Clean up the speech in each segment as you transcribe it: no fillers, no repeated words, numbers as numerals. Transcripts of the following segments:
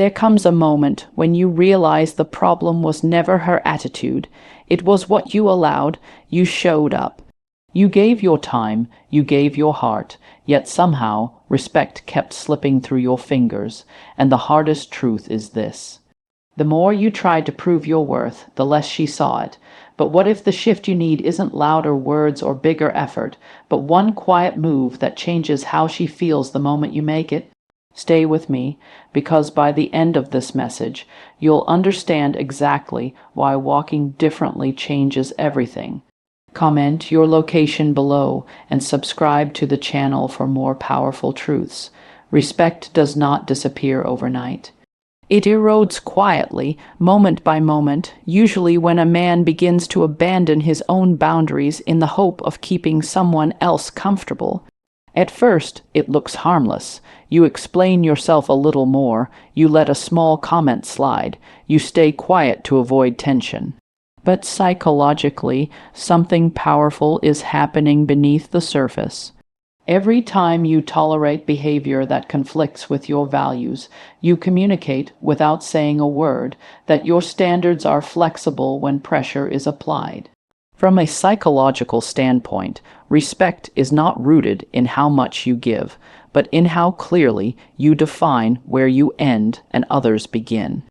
There comes a moment when you realize the problem was never her attitude. It was what you allowed. You showed up. You gave your time, you gave your heart, yet somehow respect kept slipping through your fingers, and the hardest truth is this. The more you tried to prove your worth, the less she saw it. But what if the shift you need isn't louder words or bigger effort, but one quiet move that changes how she feels the moment you make it? Stay with me, because by the end of this message, you'll understand exactly why walking differently changes everything. Comment your location below and subscribe to the channel for more powerful truths. Respect does not disappear overnight. It erodes quietly, moment by moment, usually when a man begins to abandon his own boundaries in the hope of keeping someone else comfortable. At first, it looks harmless. You explain yourself a little more, you let a small comment slide, you stay quiet to avoid tension. But psychologically, something powerful is happening beneath the surface. Every time you tolerate behavior that conflicts with your values, you communicate, without saying a word, that your standards are flexible when pressure is applied. From a psychological standpoint, respect is not rooted in how much you give, but in how clearly you define where you end and others begin.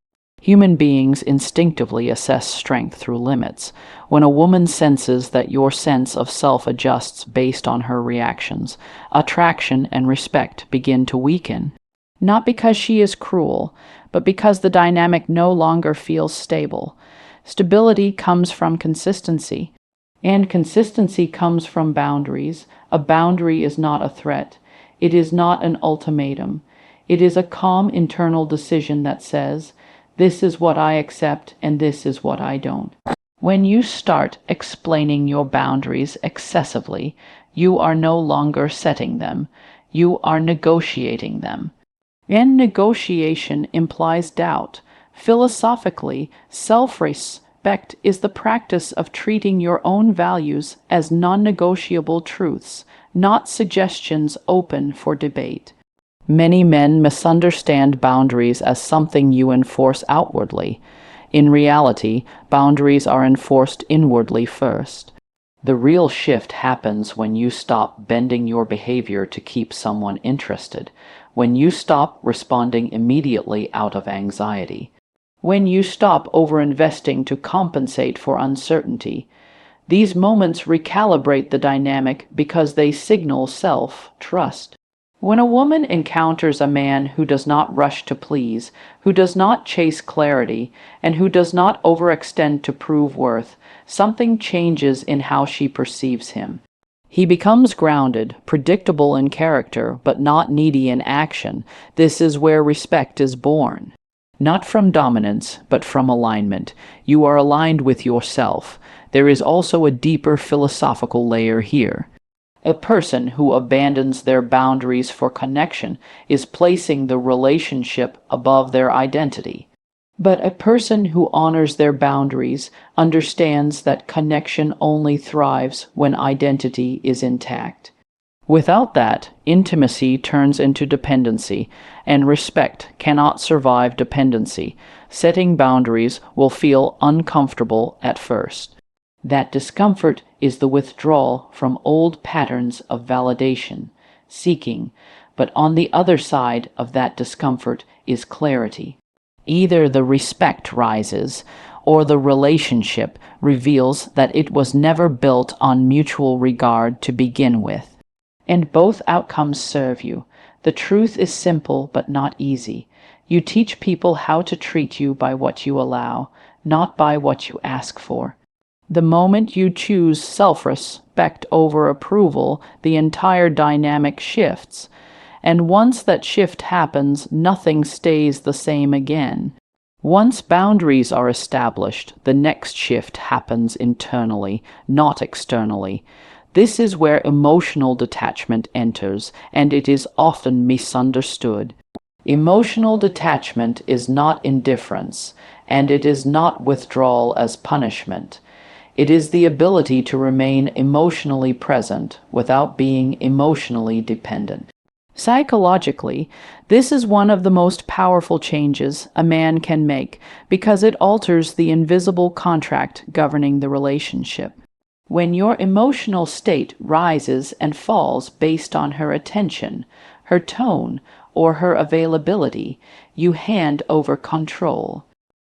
Human beings instinctively assess strength through limits. When a woman senses that your sense of self adjusts based on her reactions, attraction and respect begin to weaken. Not because she is cruel, but because the dynamic no longer feels stable. Stability comes from consistency, and consistency comes from boundaries. A boundary is not a threat. It is not an ultimatum. It is a calm internal decision that says, "This is what I accept and this is what I don't." When you start explaining your boundaries excessively, you are no longer setting them. You are negotiating them. And negotiation implies doubt. Philosophically, self-respect is the practice of treating your own values as non-negotiable truths, not suggestions open for debate. Many men misunderstand boundaries as something you enforce outwardly. In reality, boundaries are enforced inwardly first. The real shift happens when you stop bending your behavior to keep someone interested, when you stop responding immediately out of anxiety, when you stop overinvesting to compensate for uncertainty. These moments recalibrate the dynamic because they signal self-trust. When a woman encounters a man who does not rush to please, who does not chase clarity, and who does not overextend to prove worth, something changes in how she perceives him. He becomes grounded, predictable in character, but not needy in action. This is where respect is born. Not from dominance, but from alignment. You are aligned with yourself. There is also a deeper philosophical layer here. A person who abandons their boundaries for connection is placing the relationship above their identity. But a person who honors their boundaries understands that connection only thrives when identity is intact. Without that, intimacy turns into dependency, and respect cannot survive dependency. Setting boundaries will feel uncomfortable at first. That discomfort is the withdrawal from old patterns of validation, seeking, but on the other side of that discomfort is clarity. Either the respect rises, or the relationship reveals that it was never built on mutual regard to begin with. And both outcomes serve you. The truth is simple but not easy. You teach people how to treat you by what you allow, not by what you ask for. The moment you choose self-respect over approval, the entire dynamic shifts. And once that shift happens, nothing stays the same again. Once boundaries are established, the next shift happens internally, not externally. This is where emotional detachment enters, and it is often misunderstood. Emotional detachment is not indifference, and it is not withdrawal as punishment. It is the ability to remain emotionally present without being emotionally dependent. Psychologically, this is one of the most powerful changes a man can make because it alters the invisible contract governing the relationship. When your emotional state rises and falls based on her attention, her tone, or her availability, you hand over control.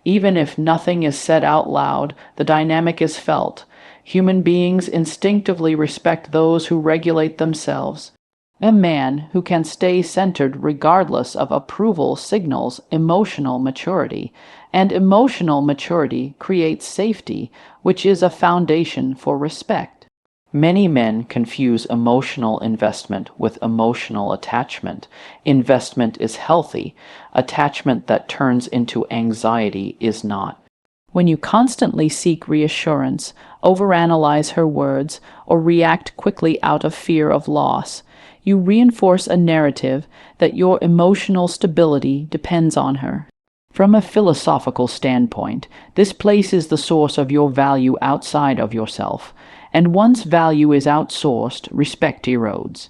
Even if nothing is said out loud, the dynamic is felt. Human beings instinctively respect those who regulate themselves. A man who can stay centered regardless of approval signals emotional maturity, and emotional maturity creates safety, which is a foundation for respect. Many men confuse emotional investment with emotional attachment. Investment is healthy. Attachment that turns into anxiety is not. When you constantly seek reassurance, overanalyze her words, or react quickly out of fear of loss, you reinforce a narrative that your emotional stability depends on her. From a philosophical standpoint, this places the source of your value outside of yourself, and once value is outsourced, respect erodes.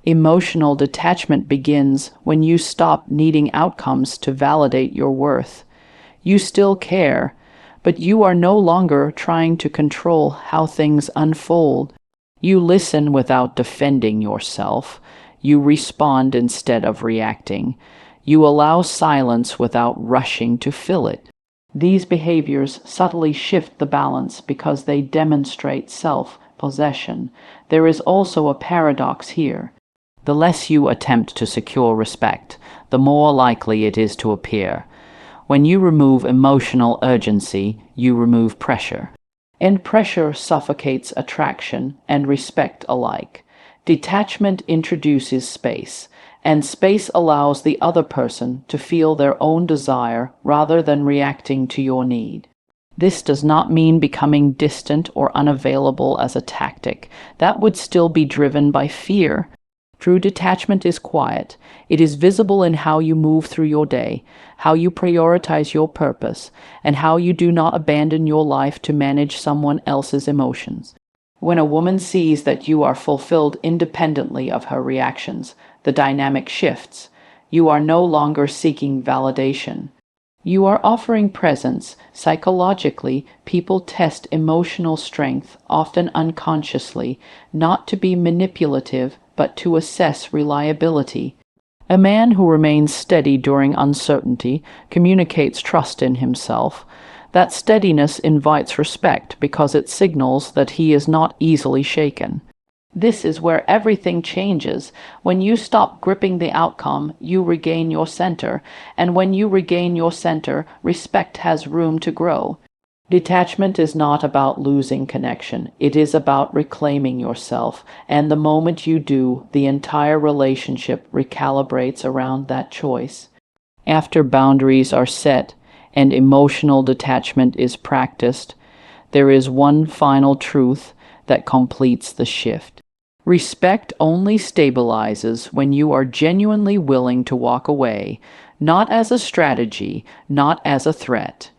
Emotional detachment begins when you stop needing outcomes to validate your worth. You still care, but you are no longer trying to control how things unfold. You listen without defending yourself. You respond instead of reacting. You allow silence without rushing to fill it. These behaviors subtly shift the balance because they demonstrate self-possession. There is also a paradox here. The less you attempt to secure respect, the more likely it is to appear. When you remove emotional urgency, you remove pressure. And pressure suffocates attraction and respect alike. Detachment introduces space, and space allows the other person to feel their own desire rather than reacting to your need. This does not mean becoming distant or unavailable as a tactic. That would still be driven by fear. True detachment is quiet. It is visible in how you move through your day, how you prioritize your purpose, and how you do not abandon your life to manage someone else's emotions. When a woman sees that you are fulfilled independently of her reactions, the dynamic shifts. You are no longer seeking validation. You are offering presence. Psychologically, people test emotional strength, often unconsciously, not to be manipulative, but to assess reliability. A man who remains steady during uncertainty communicates trust in himself. That steadiness invites respect because it signals that he is not easily shaken. This is where everything changes. When you stop gripping the outcome, you regain your center, and when you regain your center, respect has room to grow. Detachment is not about losing connection. It is about reclaiming yourself, and the moment you do, the entire relationship recalibrates around that choice. After boundaries are set and emotional detachment is practiced, there is one final truth that completes the shift. Respect only stabilizes when you are genuinely willing to walk away, not as a strategy, not as a threat,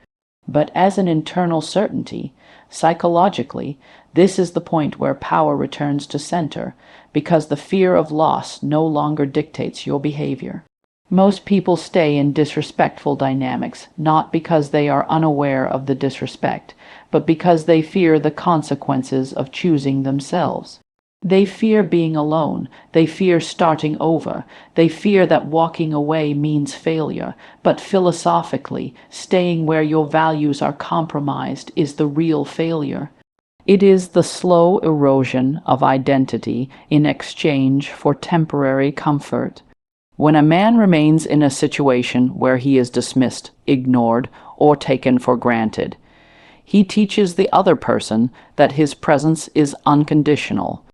but as an internal certainty. Psychologically, this is the point where power returns to center, because the fear of loss no longer dictates your behavior. Most people stay in disrespectful dynamics, not because they are unaware of the disrespect, but because they fear the consequences of choosing themselves. They fear being alone. They fear starting over. They fear that walking away means failure. But philosophically, staying where your values are compromised is the real failure. It is the slow erosion of identity in exchange for temporary comfort. When a man remains in a situation where he is dismissed, ignored, or taken for granted, he teaches the other person that his presence is unconditional.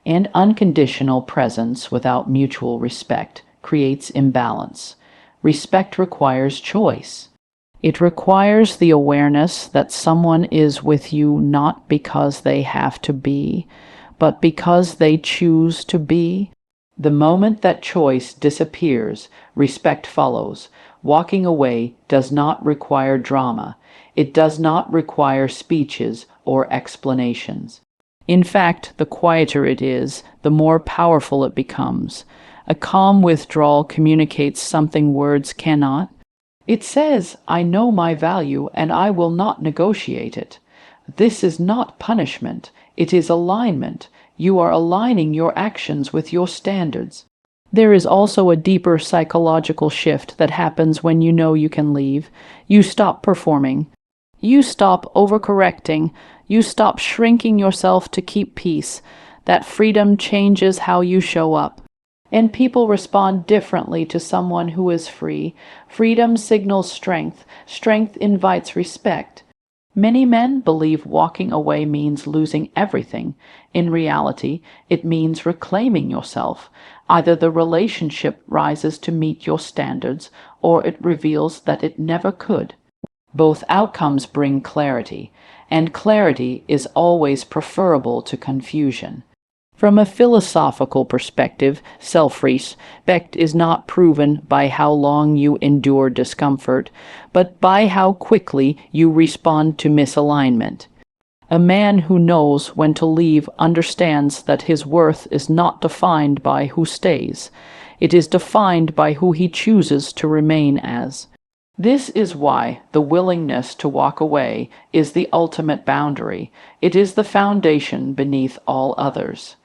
And unconditional presence without mutual respect creates imbalance. Respect requires choice. It requires the awareness that someone is with you not because they have to be, but because they choose to be. The moment that choice disappears, respect follows. Walking away does not require drama. It does not require speeches or explanations. In fact, the quieter it is, the more powerful it becomes. A calm withdrawal communicates something words cannot. It says, "I know my value and I will not negotiate it." This is not punishment, it is alignment. You are aligning your actions with your standards. There is also a deeper psychological shift that happens when you know you can leave. You stop performing. You stop overcorrecting. You stop shrinking yourself to keep peace. That freedom changes how you show up. And people respond differently to someone who is free. Freedom signals strength. Strength invites respect. Many men believe walking away means losing everything. In reality, it means reclaiming yourself. Either the relationship rises to meet your standards, or it reveals that it never could. Both outcomes bring clarity, and clarity is always preferable to confusion. From a philosophical perspective, self-respect is not proven by how long you endure discomfort, but by how quickly you respond to misalignment. A man who knows when to leave understands that his worth is not defined by who stays. It is defined by who he chooses to remain as. This is why the willingness to walk away is the ultimate boundary. It is the foundation beneath all others.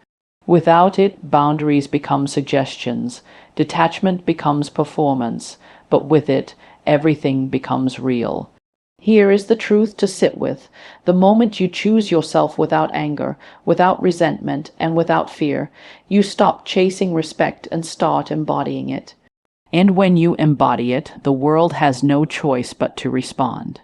Without it, boundaries become suggestions, detachment becomes performance, but with it, everything becomes real. Here is the truth to sit with. The moment you choose yourself without anger, without resentment, and without fear, you stop chasing respect and start embodying it. And when you embody it, the world has no choice but to respond.